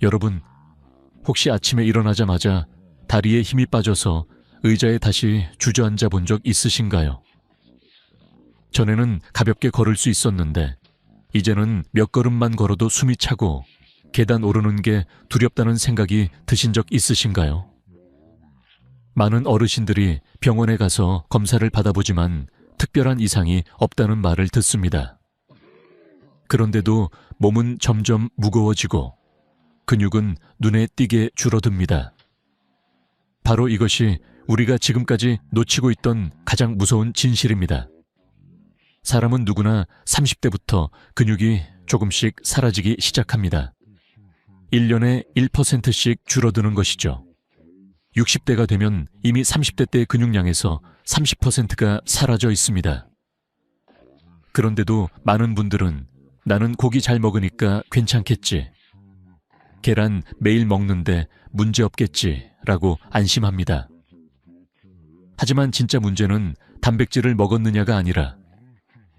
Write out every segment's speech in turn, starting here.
여러분, 혹시 아침에 일어나자마자 다리에 힘이 빠져서 의자에 다시 주저앉아 본 적 있으신가요? 전에는 가볍게 걸을 수 있었는데 이제는 몇 걸음만 걸어도 숨이 차고 계단 오르는 게 두렵다는 생각이 드신 적 있으신가요? 많은 어르신들이 병원에 가서 검사를 받아보지만 특별한 이상이 없다는 말을 듣습니다. 그런데도 몸은 점점 무거워지고 근육은 눈에 띄게 줄어듭니다. 바로 이것이 우리가 지금까지 놓치고 있던 가장 무서운 진실입니다. 사람은 누구나 30대부터 근육이 조금씩 사라지기 시작합니다. 1년에 1%씩 줄어드는 것이죠. 60대가 되면 이미 30대 때의 근육량에서 30%가 사라져 있습니다. 그런데도 많은 분들은 나는 고기 잘 먹으니까 괜찮겠지, 계란 매일 먹는데 문제없겠지 라고 안심합니다. 하지만 진짜 문제는 단백질을 먹었느냐가 아니라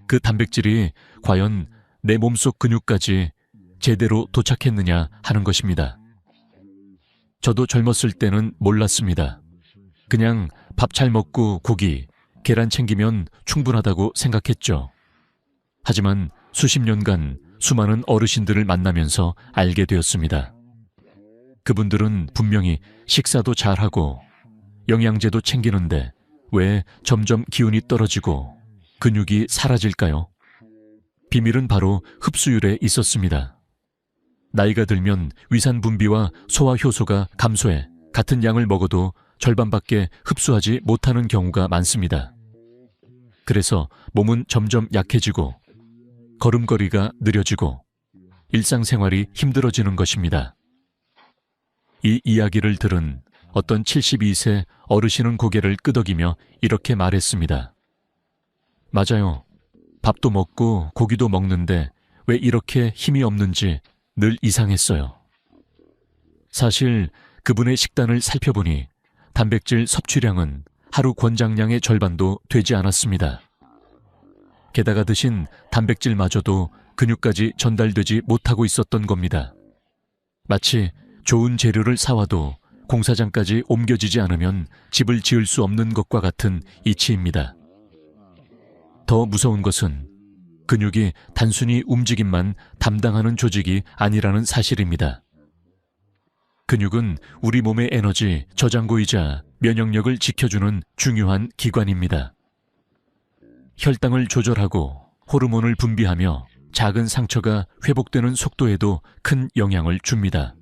그 단백질이 과연 내 몸속 근육까지 제대로 도착했느냐 하는 것입니다. 저도 젊었을 때는 몰랐습니다. 그냥 밥 잘 먹고 고기, 계란 챙기면 충분하다고 생각했죠. 하지만 수십 년간 수많은 어르신들을 만나면서 알게 되었습니다. 그분들은 분명히 식사도 잘하고 영양제도 챙기는데 왜 점점 기운이 떨어지고 근육이 사라질까요? 비밀은 바로 흡수율에 있었습니다. 나이가 들면 위산 분비와 소화 효소가 감소해 같은 양을 먹어도 절반밖에 흡수하지 못하는 경우가 많습니다. 그래서 몸은 점점 약해지고 걸음걸이가 느려지고 일상생활이 힘들어지는 것입니다. 이 이야기를 들은 어떤 72세 어르신은 고개를 끄덕이며 이렇게 말했습니다. 맞아요. 밥도 먹고 고기도 먹는데 왜 이렇게 힘이 없는지 늘 이상했어요. 사실 그분의 식단을 살펴보니 단백질 섭취량은 하루 권장량의 절반도 되지 않았습니다. 게다가 드신 단백질마저도 근육까지 전달되지 못하고 있었던 겁니다. 마치 좋은 재료를 사와도 공사장까지 옮겨지지 않으면 집을 지을 수 없는 것과 같은 이치입니다. 더 무서운 것은 근육이 단순히 움직임만 담당하는 조직이 아니라는 사실입니다. 근육은 우리 몸의 에너지 저장고이자 면역력을 지켜주는 중요한 기관입니다. 혈당을 조절하고 호르몬을 분비하며 작은 상처가 회복되는 속도에도 큰 영향을 줍니다.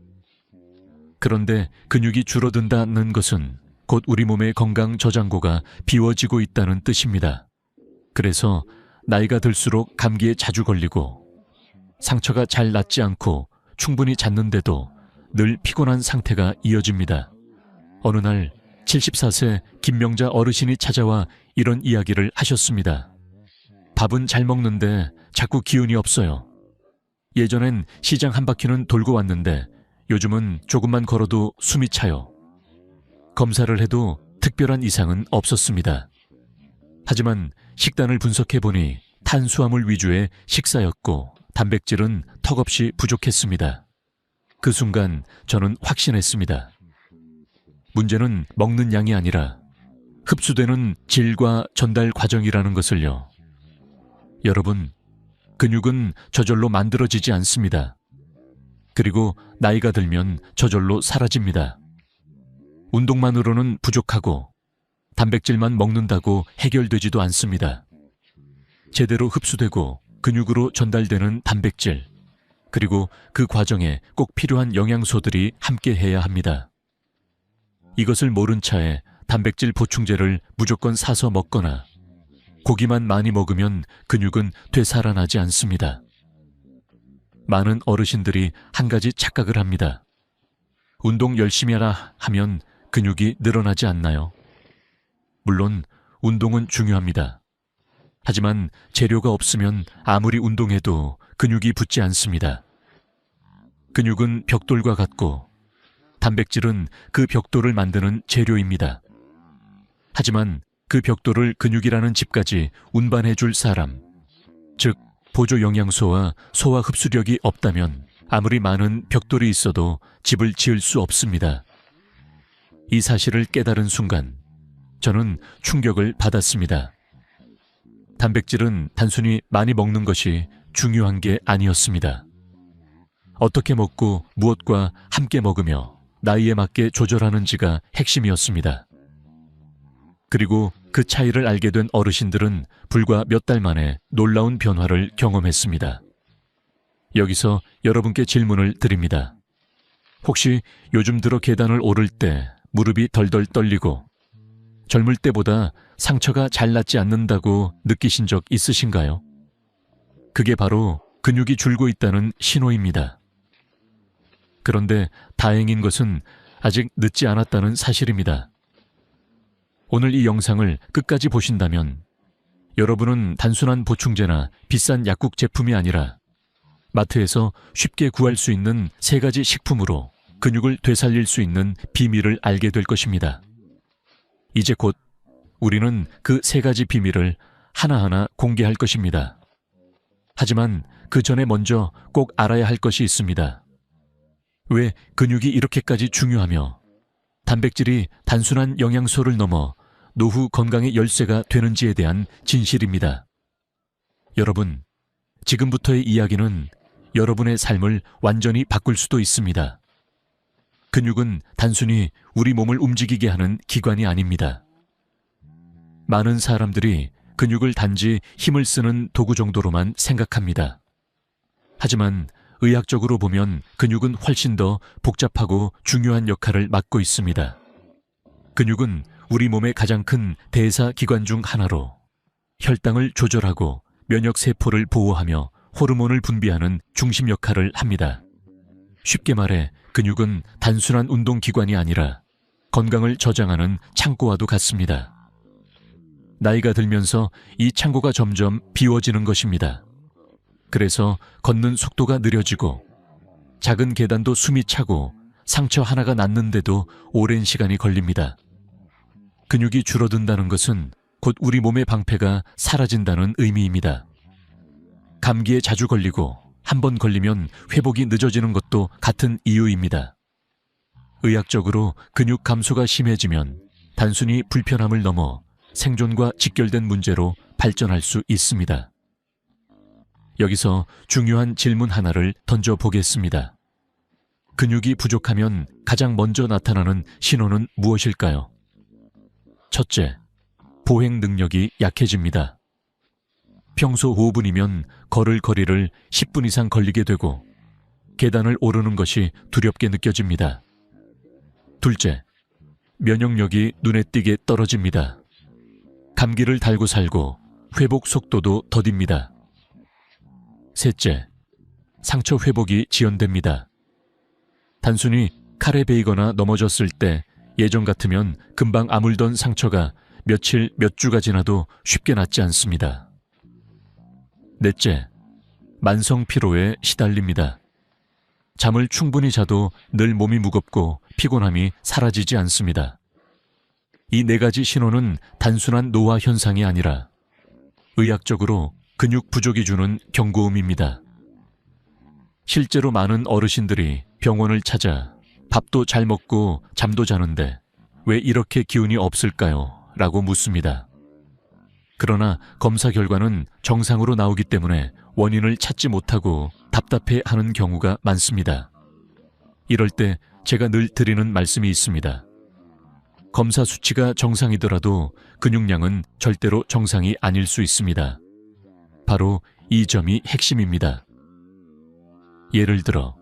그런데 근육이 줄어든다는 것은 곧 우리 몸의 건강 저장고가 비워지고 있다는 뜻입니다. 그래서 나이가 들수록 감기에 자주 걸리고 상처가 잘 낫지 않고 충분히 잤는데도 늘 피곤한 상태가 이어집니다. 어느 날 74세 김명자 어르신이 찾아와 이런 이야기를 하셨습니다. 밥은 잘 먹는데 자꾸 기운이 없어요. 예전엔 시장 한 바퀴는 돌고 왔는데 요즘은 조금만 걸어도 숨이 차요. 검사를 해도 특별한 이상은 없었습니다. 하지만 식단을 분석해보니 탄수화물 위주의 식사였고 단백질은 턱없이 부족했습니다. 그 순간 저는 확신했습니다. 문제는 먹는 양이 아니라 흡수되는 질과 전달 과정이라는 것을요. 여러분, 근육은 저절로 만들어지지 않습니다. 그리고 나이가 들면 저절로 사라집니다. 운동만으로는 부족하고 단백질만 먹는다고 해결되지도 않습니다. 제대로 흡수되고 근육으로 전달되는 단백질, 그리고 그 과정에 꼭 필요한 영양소들이 함께해야 합니다. 이것을 모른 차에 단백질 보충제를 무조건 사서 먹거나 고기만 많이 먹으면 근육은 되살아나지 않습니다. 많은 어르신들이 한 가지 착각을 합니다. 운동 열심히 하라 하면 근육이 늘어나지 않나요? 물론 운동은 중요합니다. 하지만 재료가 없으면 아무리 운동해도 근육이 붙지 않습니다. 근육은 벽돌과 같고 단백질은 그 벽돌을 만드는 재료입니다. 하지만 그 벽돌을 근육이라는 집까지 운반해 줄 사람, 즉 보조 영양소와 소화 흡수력이 없다면 아무리 많은 벽돌이 있어도 집을 지을 수 없습니다. 이 사실을 깨달은 순간 저는 충격을 받았습니다. 단백질은 단순히 많이 먹는 것이 중요한 게 아니었습니다. 어떻게 먹고 무엇과 함께 먹으며 나이에 맞게 조절하는지가 핵심이었습니다. 그리고 그 차이를 알게 된 어르신들은 불과 몇 달 만에 놀라운 변화를 경험했습니다. 여기서 여러분께 질문을 드립니다. 혹시 요즘 들어 계단을 오를 때 무릎이 덜덜 떨리고 젊을 때보다 상처가 잘 낫지 않는다고 느끼신 적 있으신가요? 그게 바로 근육이 줄고 있다는 신호입니다. 그런데 다행인 것은 아직 늦지 않았다는 사실입니다. 오늘 이 영상을 끝까지 보신다면 여러분은 단순한 보충제나 비싼 약국 제품이 아니라 마트에서 쉽게 구할 수 있는 3가지 식품으로 근육을 되살릴 수 있는 비밀을 알게 될 것입니다. 이제 곧 우리는 그 3가지 비밀을 하나하나 공개할 것입니다. 하지만 그 전에 먼저 꼭 알아야 할 것이 있습니다. 왜 근육이 이렇게까지 중요하며 단백질이 단순한 영양소를 넘어 노후 건강의 열쇠가 되는지에 대한 진실입니다. 여러분, 지금부터의 이야기는 여러분의 삶을 완전히 바꿀 수도 있습니다. 근육은 단순히 우리 몸을 움직이게 하는 기관이 아닙니다. 많은 사람들이 근육을 단지 힘을 쓰는 도구 정도로만 생각합니다. 하지만 의학적으로 보면 근육은 훨씬 더 복잡하고 중요한 역할을 맡고 있습니다. 근육은 우리 몸의 가장 큰 대사 기관 중 하나로 혈당을 조절하고 면역세포를 보호하며 호르몬을 분비하는 중심 역할을 합니다. 쉽게 말해 근육은 단순한 운동기관이 아니라 건강을 저장하는 창고와도 같습니다. 나이가 들면서 이 창고가 점점 비워지는 것입니다. 그래서 걷는 속도가 느려지고 작은 계단도 숨이 차고 상처 하나가 낫는데도 오랜 시간이 걸립니다. 근육이 줄어든다는 것은 곧 우리 몸의 방패가 사라진다는 의미입니다. 감기에 자주 걸리고 한 번 걸리면 회복이 늦어지는 것도 같은 이유입니다. 의학적으로 근육 감소가 심해지면 단순히 불편함을 넘어 생존과 직결된 문제로 발전할 수 있습니다. 여기서 중요한 질문 하나를 던져보겠습니다. 근육이 부족하면 가장 먼저 나타나는 신호는 무엇일까요? 첫째, 보행 능력이 약해집니다. 평소 5분이면 걸을 거리를 10분 이상 걸리게 되고 계단을 오르는 것이 두렵게 느껴집니다. 둘째, 면역력이 눈에 띄게 떨어집니다. 감기를 달고 살고 회복 속도도 더딥니다. 셋째, 상처 회복이 지연됩니다. 단순히 칼에 베이거나 넘어졌을 때 예전 같으면 금방 아물던 상처가 며칠, 몇 주가 지나도 쉽게 낫지 않습니다. 넷째, 만성 피로에 시달립니다. 잠을 충분히 자도 늘 몸이 무겁고 피곤함이 사라지지 않습니다. 이 4가지 신호는 단순한 노화 현상이 아니라 의학적으로 근육 부족이 주는 경고음입니다. 실제로 많은 어르신들이 병원을 찾아 밥도 잘 먹고 잠도 자는데 왜 이렇게 기운이 없을까요? 라고 묻습니다. 그러나 검사 결과는 정상으로 나오기 때문에 원인을 찾지 못하고 답답해하는 경우가 많습니다. 이럴 때 제가 늘 드리는 말씀이 있습니다. 검사 수치가 정상이더라도 근육량은 절대로 정상이 아닐 수 있습니다. 바로 이 점이 핵심입니다. 예를 들어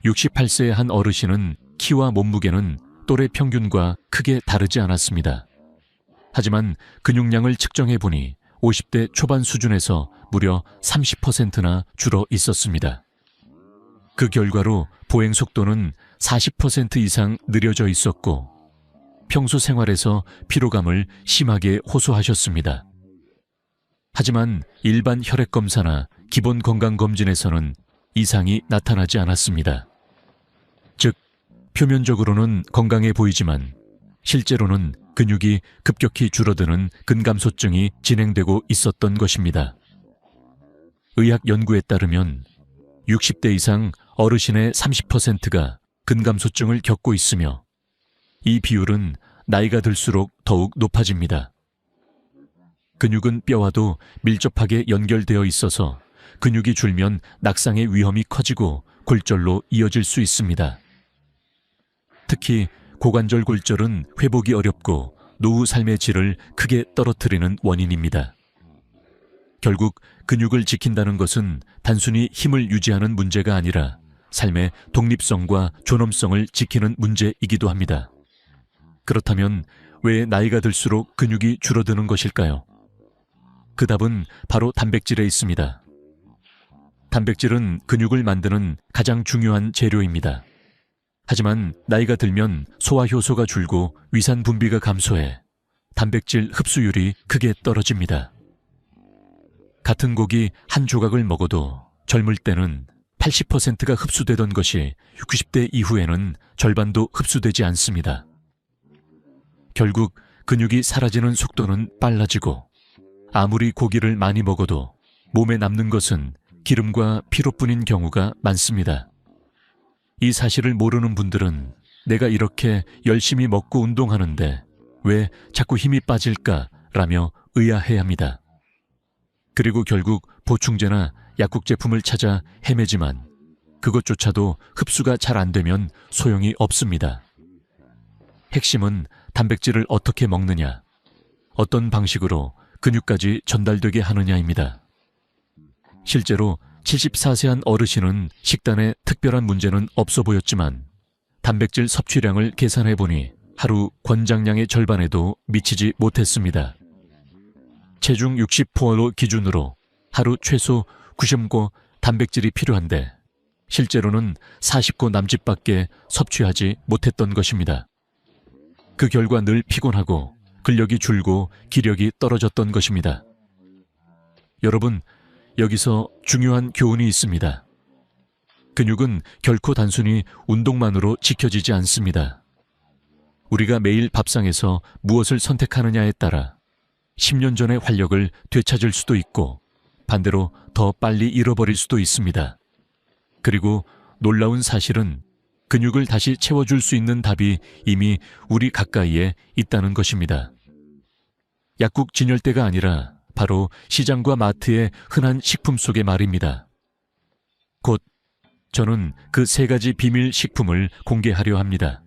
68세의 한 어르신은 키와 몸무게는 또래 평균과 크게 다르지 않았습니다. 하지만 근육량을 측정해 보니 50대 초반 수준에서 무려 30%나 줄어 있었습니다. 그 결과로 보행 속도는 40% 이상 느려져 있었고 평소 생활에서 피로감을 심하게 호소하셨습니다. 하지만 일반 혈액검사나 기본 건강검진에서는 이상이 나타나지 않았습니다. 즉, 표면적으로는 건강해 보이지만 실제로는 근육이 급격히 줄어드는 근감소증이 진행되고 있었던 것입니다. 의학 연구에 따르면 60대 이상 어르신의 30%가 근감소증을 겪고 있으며 이 비율은 나이가 들수록 더욱 높아집니다. 근육은 뼈와도 밀접하게 연결되어 있어서 근육이 줄면 낙상의 위험이 커지고 골절로 이어질 수 있습니다. 특히 고관절 골절은 회복이 어렵고 노후 삶의 질을 크게 떨어뜨리는 원인입니다. 결국 근육을 지킨다는 것은 단순히 힘을 유지하는 문제가 아니라 삶의 독립성과 존엄성을 지키는 문제이기도 합니다. 그렇다면 왜 나이가 들수록 근육이 줄어드는 것일까요? 그 답은 바로 단백질에 있습니다. 단백질은 근육을 만드는 가장 중요한 재료입니다. 하지만 나이가 들면 소화 효소가 줄고 위산 분비가 감소해 단백질 흡수율이 크게 떨어집니다. 같은 고기 한 조각을 먹어도 젊을 때는 80%가 흡수되던 것이 60대 이후에는 절반도 흡수되지 않습니다. 결국 근육이 사라지는 속도는 빨라지고 아무리 고기를 많이 먹어도 몸에 남는 것은 기름과 피로뿐인 경우가 많습니다. 이 사실을 모르는 분들은 내가 이렇게 열심히 먹고 운동하는데 왜 자꾸 힘이 빠질까라며 의아해합니다. 그리고 결국 보충제나 약국 제품을 찾아 헤매지만 그것조차도 흡수가 잘 안 되면 소용이 없습니다. 핵심은 단백질을 어떻게 먹느냐, 어떤 방식으로 근육까지 전달되게 하느냐입니다. 실제로 74세한 어르신은 식단에 특별한 문제는 없어 보였지만 단백질 섭취량을 계산해 보니 하루 권장량의 절반에도 미치지 못했습니다. 체중 60포로 기준으로 하루 최소 90고 단백질이 필요한데 실제로는 40고 남짓밖에 섭취하지 못했던 것입니다. 그 결과 늘 피곤하고 근력이 줄고 기력이 떨어졌던 것입니다. 여러분, 여기서 중요한 교훈이 있습니다. 근육은 결코 단순히 운동만으로 지켜지지 않습니다. 우리가 매일 밥상에서 무엇을 선택하느냐에 따라 10년 전의 활력을 되찾을 수도 있고 반대로 더 빨리 잃어버릴 수도 있습니다. 그리고 놀라운 사실은 근육을 다시 채워줄 수 있는 답이 이미 우리 가까이에 있다는 것입니다. 약국 진열대가 아니라 바로 시장과 마트의 흔한 식품 속의 말입니다. 곧 저는 그 3가지 비밀 식품을 공개하려 합니다.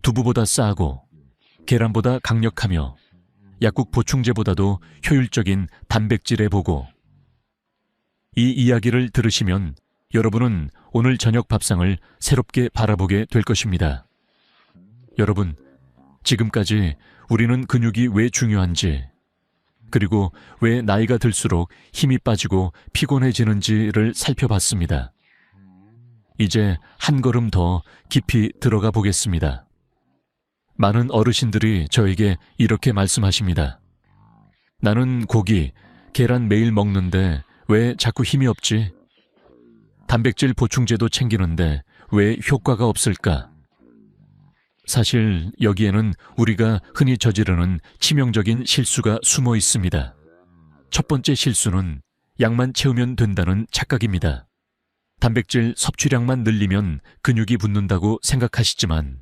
두부보다 싸고 계란보다 강력하며 약국 보충제보다도 효율적인 단백질에 보고, 이 이야기를 들으시면 여러분은 오늘 저녁 밥상을 새롭게 바라보게 될 것입니다. 여러분, 지금까지 우리는 근육이 왜 중요한지, 그리고 왜 나이가 들수록 힘이 빠지고 피곤해지는지를 살펴봤습니다. 이제 한 걸음 더 깊이 들어가 보겠습니다. 많은 어르신들이 저에게 이렇게 말씀하십니다. 나는 고기, 계란 매일 먹는데 왜 자꾸 힘이 없지? 단백질 보충제도 챙기는데 왜 효과가 없을까? 사실 여기에는 우리가 흔히 저지르는 치명적인 실수가 숨어 있습니다. 첫 번째 실수는 약만 채우면 된다는 착각입니다. 단백질 섭취량만 늘리면 근육이 붙는다고 생각하시지만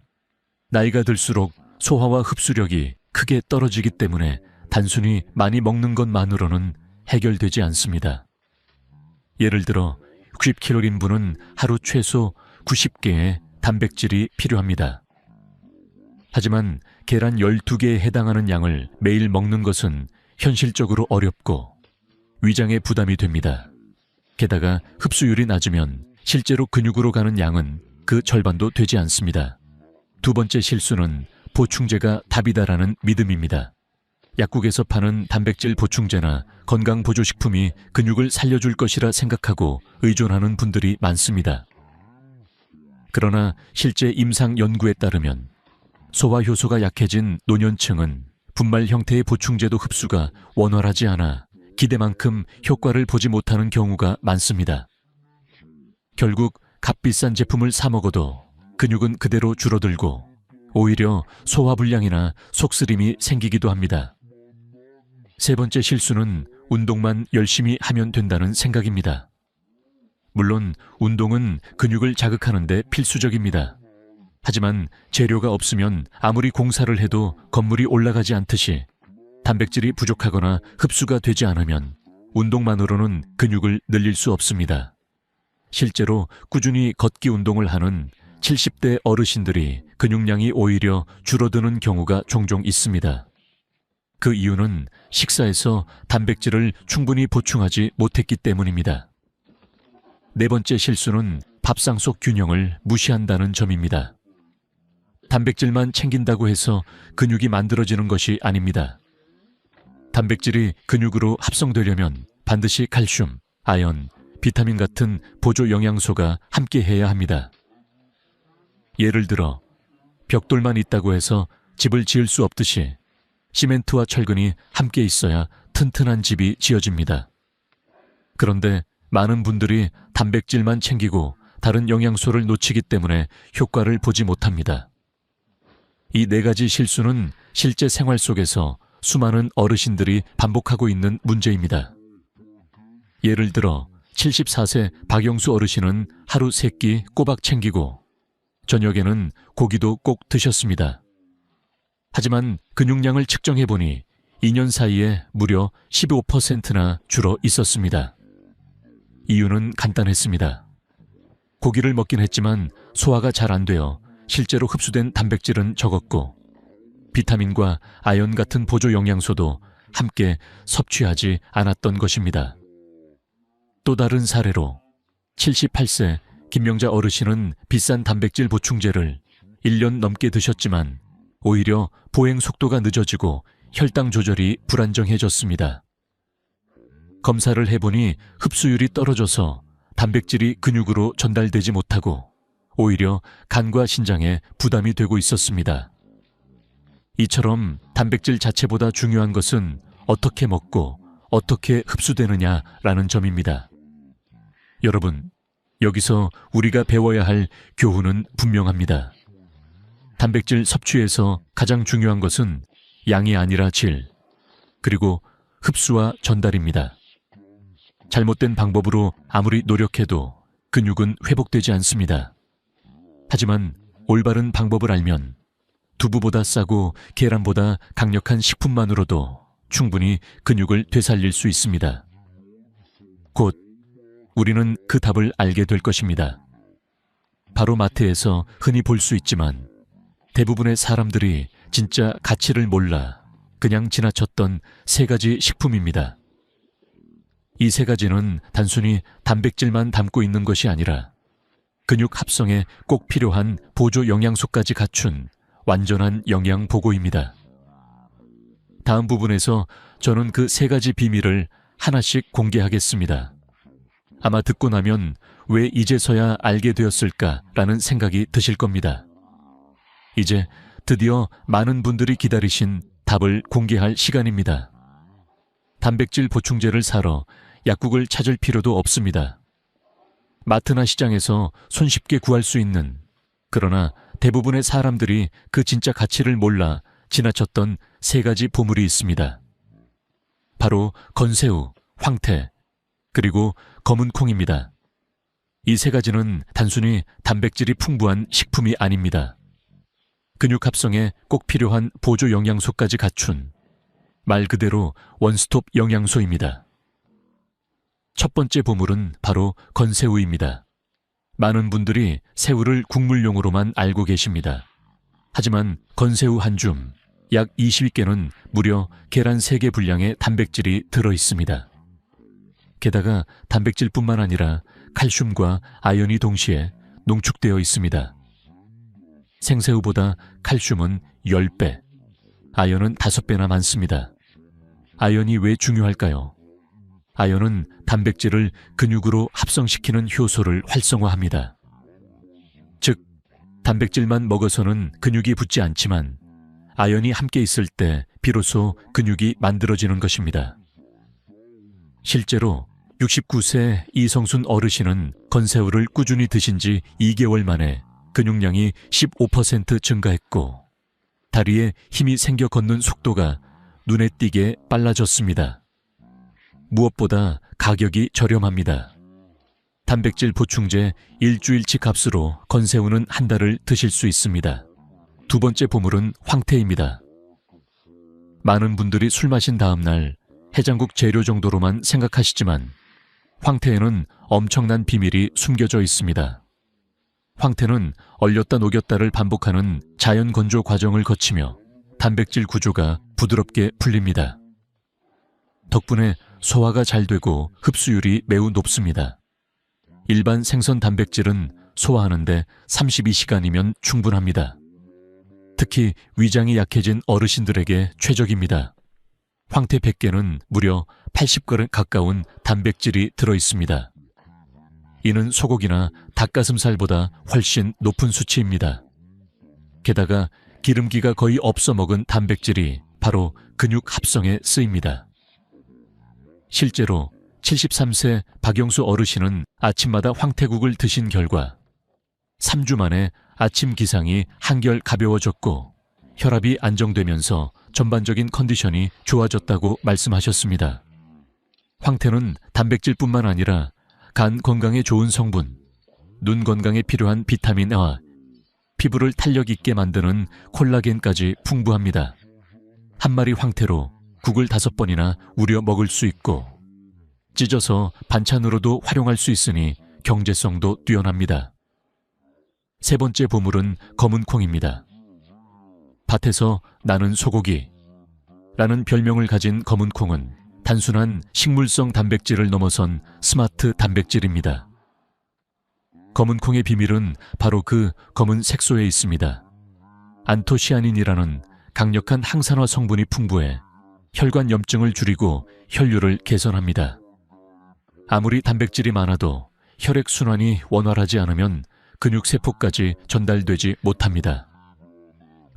나이가 들수록 소화와 흡수력이 크게 떨어지기 때문에 단순히 많이 먹는 것만으로는 해결되지 않습니다. 예를 들어 60kg인분은 하루 최소 90개의 단백질이 필요합니다. 하지만 계란 12개에 해당하는 양을 매일 먹는 것은 현실적으로 어렵고 위장에 부담이 됩니다. 게다가 흡수율이 낮으면 실제로 근육으로 가는 양은 그 절반도 되지 않습니다. 두 번째 실수는 보충제가 답이다라는 믿음입니다. 약국에서 파는 단백질 보충제나 건강보조식품이 근육을 살려줄 것이라 생각하고 의존하는 분들이 많습니다. 그러나 실제 임상 연구에 따르면 소화 효소가 약해진 노년층은 분말 형태의 보충제도 흡수가 원활하지 않아 기대만큼 효과를 보지 못하는 경우가 많습니다. 결국 값비싼 제품을 사 먹어도 근육은 그대로 줄어들고 오히려 소화불량이나 속쓰림이 생기기도 합니다. 세 번째 실수는 운동만 열심히 하면 된다는 생각입니다. 물론 운동은 근육을 자극하는 데 필수적입니다. 하지만 재료가 없으면 아무리 공사를 해도 건물이 올라가지 않듯이 단백질이 부족하거나 흡수가 되지 않으면 운동만으로는 근육을 늘릴 수 없습니다. 실제로 꾸준히 걷기 운동을 하는 70대 어르신들이 근육량이 오히려 줄어드는 경우가 종종 있습니다. 그 이유는 식사에서 단백질을 충분히 보충하지 못했기 때문입니다. 네 번째 실수는 밥상 속 균형을 무시한다는 점입니다. 단백질만 챙긴다고 해서 근육이 만들어지는 것이 아닙니다. 단백질이 근육으로 합성되려면 반드시 칼슘, 아연, 비타민 같은 보조 영양소가 함께 해야 합니다. 예를 들어 벽돌만 있다고 해서 집을 지을 수 없듯이 시멘트와 철근이 함께 있어야 튼튼한 집이 지어집니다. 그런데 많은 분들이 단백질만 챙기고 다른 영양소를 놓치기 때문에 효과를 보지 못합니다. 이 네 가지 실수는 실제 생활 속에서 수많은 어르신들이 반복하고 있는 문제입니다. 예를 들어 74세 박영수 어르신은 하루 3끼 꼬박 챙기고 저녁에는 고기도 꼭 드셨습니다. 하지만 근육량을 측정해보니 2년 사이에 무려 15%나 줄어 있었습니다. 이유는 간단했습니다. 고기를 먹긴 했지만 소화가 잘 안 되어 실제로 흡수된 단백질은 적었고 비타민과 아연 같은 보조 영양소도 함께 섭취하지 않았던 것입니다. 또 다른 사례로 78세 김명자 어르신은 비싼 단백질 보충제를 1년 넘게 드셨지만 오히려 보행 속도가 늦어지고 혈당 조절이 불안정해졌습니다. 검사를 해보니 흡수율이 떨어져서 단백질이 근육으로 전달되지 못하고 오히려 간과 신장에 부담이 되고 있었습니다. 이처럼 단백질 자체보다 중요한 것은 어떻게 먹고 어떻게 흡수되느냐라는 점입니다. 여러분, 여기서 우리가 배워야 할 교훈은 분명합니다. 단백질 섭취에서 가장 중요한 것은 양이 아니라 질, 그리고 흡수와 전달입니다. 잘못된 방법으로 아무리 노력해도 근육은 회복되지 않습니다. 하지만 올바른 방법을 알면 두부보다 싸고 계란보다 강력한 식품만으로도 충분히 근육을 되살릴 수 있습니다. 곧 우리는 그 답을 알게 될 것입니다. 바로 마트에서 흔히 볼 수 있지만 대부분의 사람들이 진짜 가치를 몰라 그냥 지나쳤던 3가지 식품입니다. 이 3가지는 단순히 단백질만 담고 있는 것이 아니라 근육 합성에 꼭 필요한 보조 영양소까지 갖춘 완전한 영양 보고입니다. 다음 부분에서 저는 그 3가지 비밀을 하나씩 공개하겠습니다. 아마 듣고 나면 왜 이제서야 알게 되었을까라는 생각이 드실 겁니다. 이제 드디어 많은 분들이 기다리신 답을 공개할 시간입니다. 단백질 보충제를 사러 약국을 찾을 필요도 없습니다. 마트나 시장에서 손쉽게 구할 수 있는, 그러나 대부분의 사람들이 그 진짜 가치를 몰라 지나쳤던 3가지 보물이 있습니다. 바로 건새우, 황태, 그리고 검은 콩입니다. 이 3가지는 단순히 단백질이 풍부한 식품이 아닙니다. 근육 합성에 꼭 필요한 보조 영양소까지 갖춘 말 그대로 원스톱 영양소입니다. 첫 번째 보물은 바로 건새우입니다. 많은 분들이 새우를 국물용으로만 알고 계십니다. 하지만 건새우 한 줌, 약 20개는 무려 계란 3개 분량의 단백질이 들어 있습니다. 게다가 단백질뿐만 아니라 칼슘과 아연이 동시에 농축되어 있습니다. 생새우보다 칼슘은 10배, 아연은 5배나 많습니다. 아연이 왜 중요할까요? 아연은 단백질을 근육으로 합성시키는 효소를 활성화합니다. 즉, 단백질만 먹어서는 근육이 붙지 않지만 아연이 함께 있을 때 비로소 근육이 만들어지는 것입니다. 실제로 69세 이성순 어르신은 건새우를 꾸준히 드신 지 2개월 만에 근육량이 15% 증가했고 다리에 힘이 생겨 걷는 속도가 눈에 띄게 빨라졌습니다. 무엇보다 가격이 저렴합니다. 단백질 보충제 일주일치 값으로 건새우는 한 달을 드실 수 있습니다. 두 번째 보물은 황태입니다. 많은 분들이 술 마신 다음 날 해장국 재료 정도로만 생각하시지만 황태에는 엄청난 비밀이 숨겨져 있습니다. 황태는 얼렸다 녹였다를 반복하는 자연 건조 과정을 거치며 단백질 구조가 부드럽게 풀립니다. 덕분에 소화가 잘 되고 흡수율이 매우 높습니다. 일반 생선 단백질은 소화하는데 32시간이면 충분합니다. 특히 위장이 약해진 어르신들에게 최적입니다. 황태 100개는 무려 80g 가까운 단백질이 들어있습니다. 이는 소고기나 닭가슴살보다 훨씬 높은 수치입니다. 게다가 기름기가 거의 없어 먹은 단백질이 바로 근육 합성에 쓰입니다. 실제로 73세 박영수 어르신은 아침마다 황태국을 드신 결과 3주 만에 아침 기상이 한결 가벼워졌고 혈압이 안정되면서 전반적인 컨디션이 좋아졌다고 말씀하셨습니다. 황태는 단백질뿐만 아니라 간 건강에 좋은 성분, 눈 건강에 필요한 비타민과 피부를 탄력 있게 만드는 콜라겐까지 풍부합니다. 한 마리 황태로 국을 5번이나 우려 먹을 수 있고 찢어서 반찬으로도 활용할 수 있으니 경제성도 뛰어납니다. 세 번째 보물은 검은 콩입니다. 밭에서 나는 소고기 라는 별명을 가진 검은 콩은 단순한 식물성 단백질을 넘어선 스마트 단백질입니다. 검은 콩의 비밀은 바로 그 검은 색소에 있습니다. 안토시아닌이라는 강력한 항산화 성분이 풍부해 혈관 염증을 줄이고 혈류를 개선합니다. 아무리 단백질이 많아도 혈액순환이 원활하지 않으면 근육세포까지 전달되지 못합니다.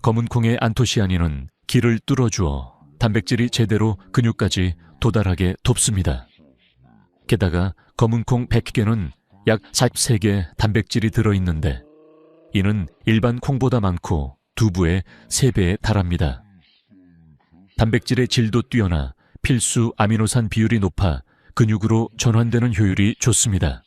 검은 콩의 안토시아닌은 기를 뚫어주어 단백질이 제대로 근육까지 도달하게 돕습니다. 게다가 검은 콩 100개는 약 43개 단백질이 들어있는데 이는 일반 콩보다 많고 두부의 3배에 달합니다. 단백질의 질도 뛰어나 필수 아미노산 비율이 높아 근육으로 전환되는 효율이 좋습니다.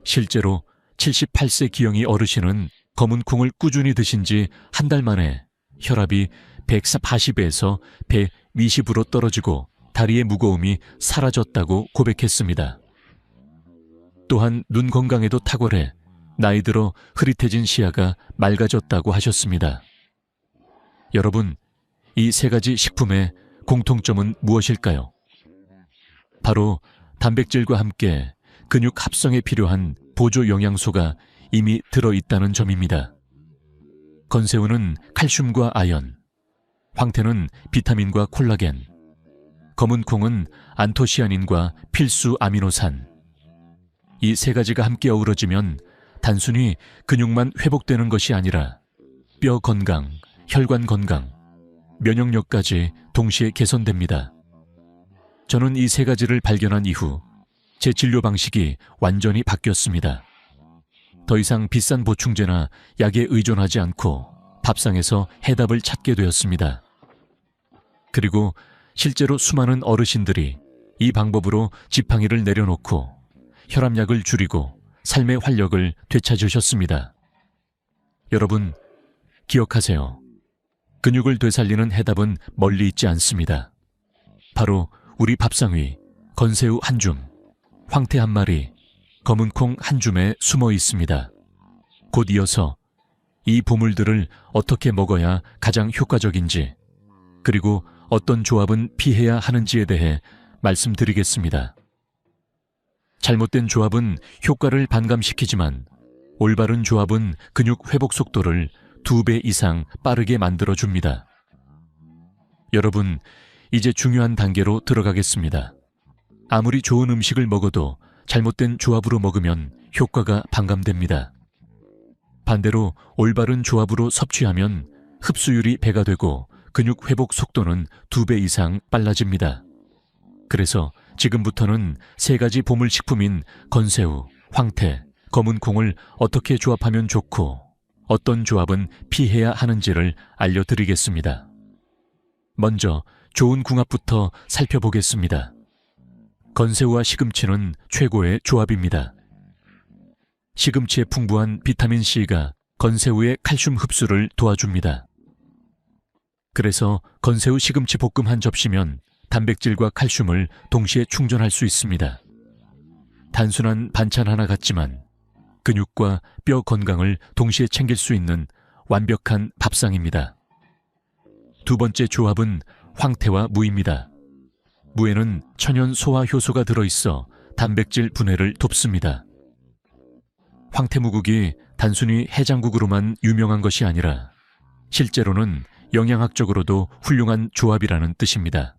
실제로 78세 기영이 어르신은 검은 콩을 꾸준히 드신 지 한 달 만에 혈압이 140에서 120으로 떨어지고 다리의 무거움이 사라졌다고 고백했습니다. 또한 눈 건강에도 탁월해 나이 들어 흐릿해진 시야가 맑아졌다고 하셨습니다. 여러분, 이 세 가지 식품의 공통점은 무엇일까요? 바로 단백질과 함께 근육 합성에 필요한 보조 영양소가 이미 들어있다는 점입니다. 건새우는 칼슘과 아연, 황태는 비타민과 콜라겐, 검은 콩은 안토시아닌과 필수 아미노산. 이 세 가지가 함께 어우러지면 단순히 근육만 회복되는 것이 아니라 뼈 건강, 혈관 건강, 면역력까지 동시에 개선됩니다. 저는 이 세 가지를 발견한 이후 제 진료 방식이 완전히 바뀌었습니다. 더 이상 비싼 보충제나 약에 의존하지 않고 밥상에서 해답을 찾게 되었습니다. 그리고 실제로 수많은 어르신들이 이 방법으로 지팡이를 내려놓고 혈압약을 줄이고 삶의 활력을 되찾으셨습니다. 여러분, 기억하세요. 근육을 되살리는 해답은 멀리 있지 않습니다. 바로 우리 밥상 위 건새우 한 줌, 황태 한 마리, 검은 콩 한 줌에 숨어 있습니다. 곧 이어서 이 보물들을 어떻게 먹어야 가장 효과적인지, 그리고 어떤 조합은 피해야 하는지에 대해 말씀드리겠습니다. 잘못된 조합은 효과를 반감시키지만 올바른 조합은 근육 회복 속도를 2배 이상 빠르게 만들어줍니다. 여러분, 이제 중요한 단계로 들어가겠습니다. 아무리 좋은 음식을 먹어도 잘못된 조합으로 먹으면 효과가 반감됩니다. 반대로 올바른 조합으로 섭취하면 흡수율이 배가 되고 근육 회복 속도는 2배 이상 빨라집니다. 그래서 지금부터는 세 가지 보물식품인 건새우, 황태, 검은 콩을 어떻게 조합하면 좋고 어떤 조합은 피해야 하는지를 알려드리겠습니다. 먼저 좋은 궁합부터 살펴보겠습니다. 건새우와 시금치는 최고의 조합입니다. 시금치의 풍부한 비타민C가 건새우의 칼슘 흡수를 도와줍니다. 그래서 건새우 시금치 볶음 한 접시면 단백질과 칼슘을 동시에 충전할 수 있습니다. 단순한 반찬 하나 같지만 근육과 뼈 건강을 동시에 챙길 수 있는 완벽한 밥상입니다. 두 번째 조합은 황태와 무입니다. 무에는 천연 소화 효소가 들어있어 단백질 분해를 돕습니다. 황태무국이 단순히 해장국으로만 유명한 것이 아니라 실제로는 영양학적으로도 훌륭한 조합이라는 뜻입니다.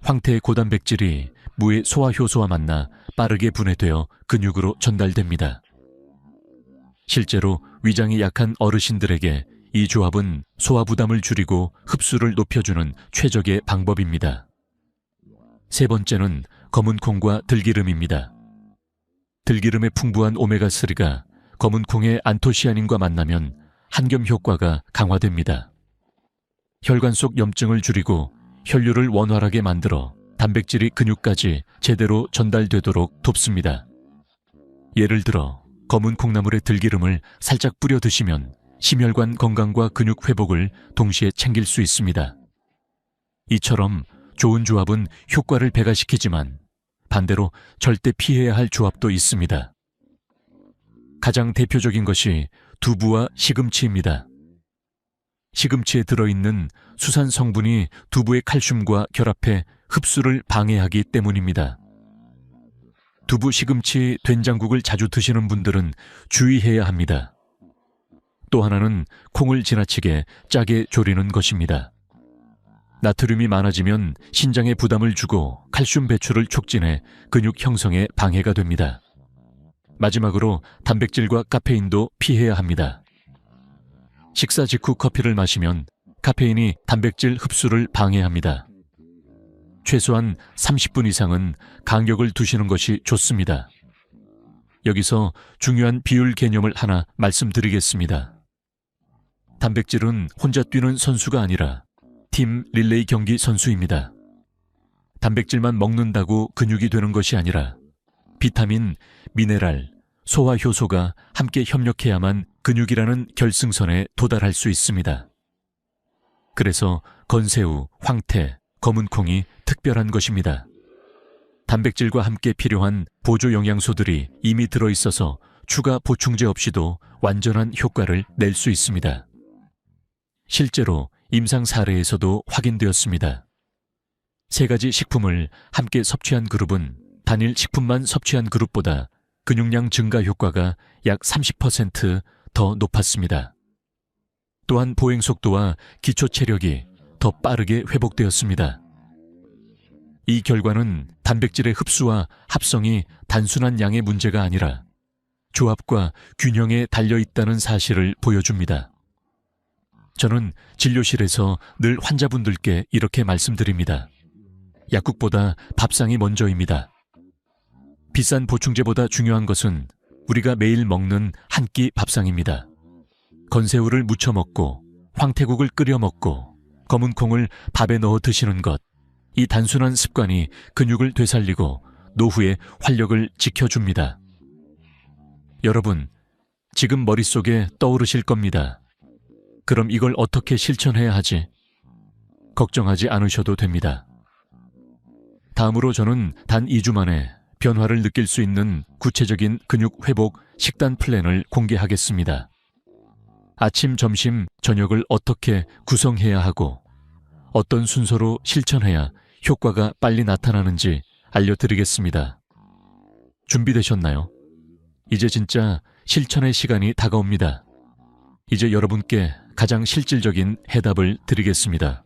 황태의 고단백질이 무의 소화 효소와 만나 빠르게 분해되어 근육으로 전달됩니다. 실제로 위장이 약한 어르신들에게 이 조합은 소화 부담을 줄이고 흡수를 높여주는 최적의 방법입니다. 세 번째는 검은 콩과 들기름입니다. 들기름의 풍부한 오메가3가 검은 콩의 안토시아닌과 만나면 한겸 효과가 강화됩니다. 혈관 속 염증을 줄이고 혈류를 원활하게 만들어 단백질이 근육까지 제대로 전달되도록 돕습니다. 예를 들어 검은 콩나물의 들기름을 살짝 뿌려 드시면 심혈관 건강과 근육 회복을 동시에 챙길 수 있습니다. 이처럼 좋은 조합은 효과를 배가시키지만 반대로 절대 피해야 할 조합도 있습니다. 가장 대표적인 것이 두부와 시금치입니다. 시금치에 들어있는 수산 성분이 두부의 칼슘과 결합해 흡수를 방해하기 때문입니다. 두부, 시금치, 된장국을 자주 드시는 분들은 주의해야 합니다. 또 하나는 콩을 지나치게 짜게 졸이는 것입니다. 나트륨이 많아지면 신장에 부담을 주고 칼슘 배출을 촉진해 근육 형성에 방해가 됩니다. 마지막으로 단백질과 카페인도 피해야 합니다. 식사 직후 커피를 마시면 카페인이 단백질 흡수를 방해합니다. 최소한 30분 이상은 간격을 두시는 것이 좋습니다. 여기서 중요한 비율 개념을 하나 말씀드리겠습니다. 단백질은 혼자 뛰는 선수가 아니라 팀 릴레이 경기 선수입니다. 단백질만 먹는다고 근육이 되는 것이 아니라 비타민, 미네랄, 소화 효소가 함께 협력해야만 근육이라는 결승선에 도달할 수 있습니다. 그래서 건새우, 황태, 검은콩이 특별한 것입니다. 단백질과 함께 필요한 보조 영양소들이 이미 들어있어서 추가 보충제 없이도 완전한 효과를 낼 수 있습니다. 실제로 임상 사례에서도 확인되었습니다. 세 가지 식품을 함께 섭취한 그룹은 단일 식품만 섭취한 그룹보다 근육량 증가 효과가 약 30% 높았습니다. 또한 보행 속도와 기초 체력이 더 빠르게 회복되었습니다. 이 결과는 단백질의 흡수와 합성이 단순한 양의 문제가 아니라 조합과 균형에 달려있다는 사실을 보여줍니다. 저는 진료실에서 늘 환자분들께 이렇게 말씀드립니다. 약국보다 밥상이 먼저입니다. 비싼 보충제보다 중요한 것은 우리가 매일 먹는 한 끼 밥상입니다. 건새우를 무쳐 먹고 황태국을 끓여 먹고 검은 콩을 밥에 넣어 드시는 것, 이 단순한 습관이 근육을 되살리고 노후의 활력을 지켜줍니다. 여러분, 지금 머릿속에 떠오르실 겁니다. 그럼 이걸 어떻게 실천해야 하지? 걱정하지 않으셔도 됩니다. 다음으로 저는 단 2주 만에 변화를 느낄 수 있는 구체적인 근육 회복 식단 플랜을 공개하겠습니다. 아침, 점심, 저녁을 어떻게 구성해야 하고 어떤 순서로 실천해야 효과가 빨리 나타나는지 알려드리겠습니다. 준비되셨나요? 이제 진짜 실천의 시간이 다가옵니다. 이제 여러분께 가장 실질적인 해답을 드리겠습니다.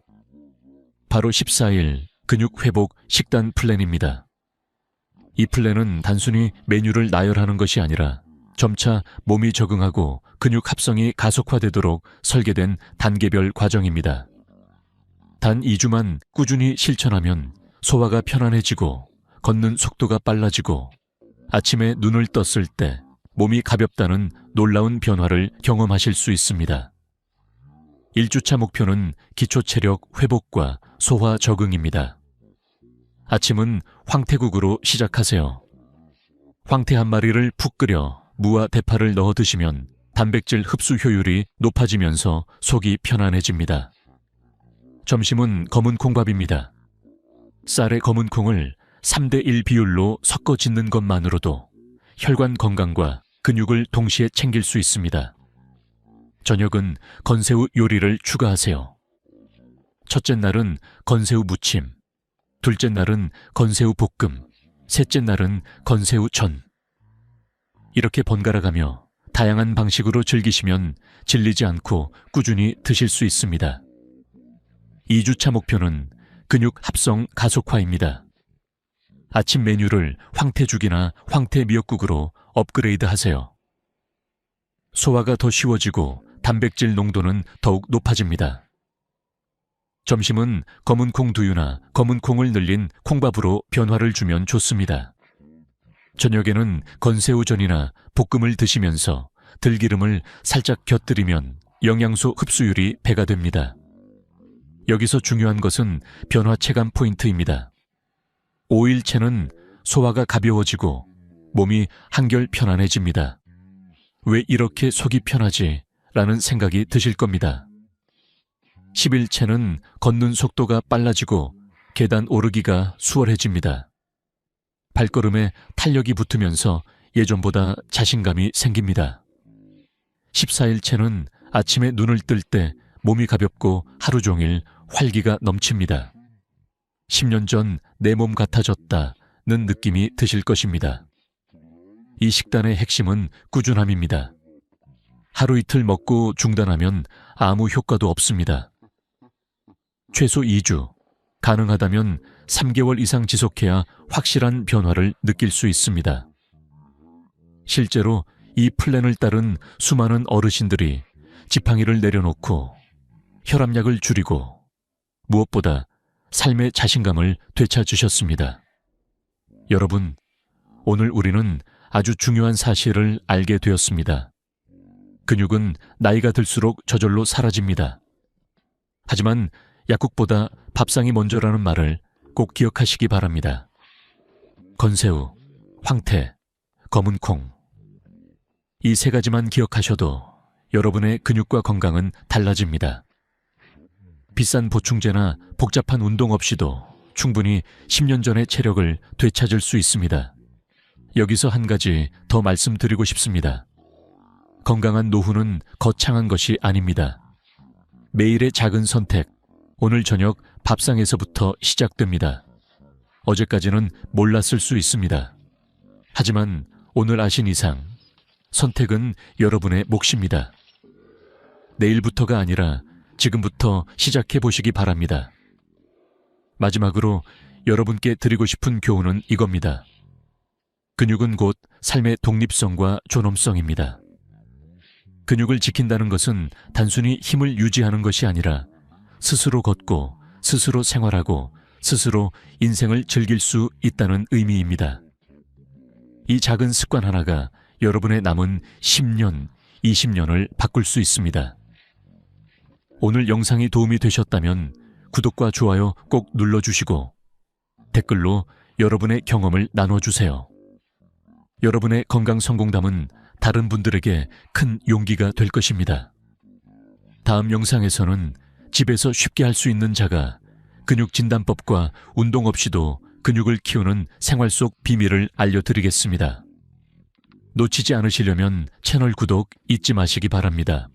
바로 14일 근육 회복 식단 플랜입니다. 이 플랜은 단순히 메뉴를 나열하는 것이 아니라 점차 몸이 적응하고 근육 합성이 가속화되도록 설계된 단계별 과정입니다. 단 2주만 꾸준히 실천하면 소화가 편안해지고 걷는 속도가 빨라지고 아침에 눈을 떴을 때 몸이 가볍다는 놀라운 변화를 경험하실 수 있습니다. 1주차 목표는 기초 체력 회복과 소화 적응입니다. 아침은 황태국으로 시작하세요. 황태 한 마리를 푹 끓여 무와 대파를 넣어 드시면 단백질 흡수 효율이 높아지면서 속이 편안해집니다. 점심은 검은 콩밥입니다. 쌀에 검은 콩을 3대1 비율로 섞어 짓는 것만으로도 혈관 건강과 근육을 동시에 챙길 수 있습니다. 저녁은 건새우 요리를 추가하세요. 첫째 날은 건새우 무침, 둘째 날은 건새우 볶음, 셋째 날은 건새우 전. 이렇게 번갈아가며 다양한 방식으로 즐기시면 질리지 않고 꾸준히 드실 수 있습니다. 2주차 목표는 근육 합성 가속화입니다. 아침 메뉴를 황태죽이나 황태미역국으로 업그레이드 하세요. 소화가 더 쉬워지고 단백질 농도는 더욱 높아집니다. 점심은 검은 콩 두유나 검은 콩을 늘린 콩밥으로 변화를 주면 좋습니다. 저녁에는 건새우전이나 볶음을 드시면서 들기름을 살짝 곁들이면 영양소 흡수율이 배가 됩니다. 여기서 중요한 것은 변화 체감 포인트입니다. 5일째는 소화가 가벼워지고 몸이 한결 편안해집니다. 왜 이렇게 속이 편하지? 라는 생각이 드실 겁니다. 10일째는 걷는 속도가 빨라지고 계단 오르기가 수월해집니다. 발걸음에 탄력이 붙으면서 예전보다 자신감이 생깁니다. 14일째는 아침에 눈을 뜰 때 몸이 가볍고 하루 종일 활기가 넘칩니다. 10년 전 내 몸 같아졌다는 느낌이 드실 것입니다. 이 식단의 핵심은 꾸준함입니다. 하루 이틀 먹고 중단하면 아무 효과도 없습니다. 최소 2주, 가능하다면 3개월 이상 지속해야 확실한 변화를 느낄 수 있습니다. 실제로 이 플랜을 따른 수많은 어르신들이 지팡이를 내려놓고 혈압약을 줄이고 무엇보다 삶의 자신감을 되찾으셨습니다. 여러분, 오늘 우리는 아주 중요한 사실을 알게 되었습니다. 근육은 나이가 들수록 저절로 사라집니다. 하지만 약국보다 밥상이 먼저라는 말을 꼭 기억하시기 바랍니다. 건새우, 황태, 검은 콩. 이 세 가지만 기억하셔도 여러분의 근육과 건강은 달라집니다. 비싼 보충제나 복잡한 운동 없이도 충분히 10년 전의 체력을 되찾을 수 있습니다. 여기서 한 가지 더 말씀드리고 싶습니다. 건강한 노후는 거창한 것이 아닙니다. 매일의 작은 선택, 오늘 저녁 밥상에서부터 시작됩니다. 어제까지는 몰랐을 수 있습니다. 하지만 오늘 아신 이상 선택은 여러분의 몫입니다. 내일부터가 아니라 지금부터 시작해 보시기 바랍니다. 마지막으로 여러분께 드리고 싶은 교훈은 이겁니다. 근육은 곧 삶의 독립성과 존엄성입니다. 근육을 지킨다는 것은 단순히 힘을 유지하는 것이 아니라 스스로 걷고 스스로 생활하고 스스로 인생을 즐길 수 있다는 의미입니다. 이 작은 습관 하나가 여러분의 남은 10년, 20년을 바꿀 수 있습니다. 오늘 영상이 도움이 되셨다면 구독과 좋아요 꼭 눌러주시고 댓글로 여러분의 경험을 나눠주세요. 여러분의 건강 성공담은 다른 분들에게 큰 용기가 될 것입니다. 다음 영상에서는 집에서 쉽게 할 수 있는 자가 근육진단법과 운동 없이도 근육을 키우는 생활 속 비밀을 알려드리겠습니다. 놓치지 않으시려면 채널 구독 잊지 마시기 바랍니다.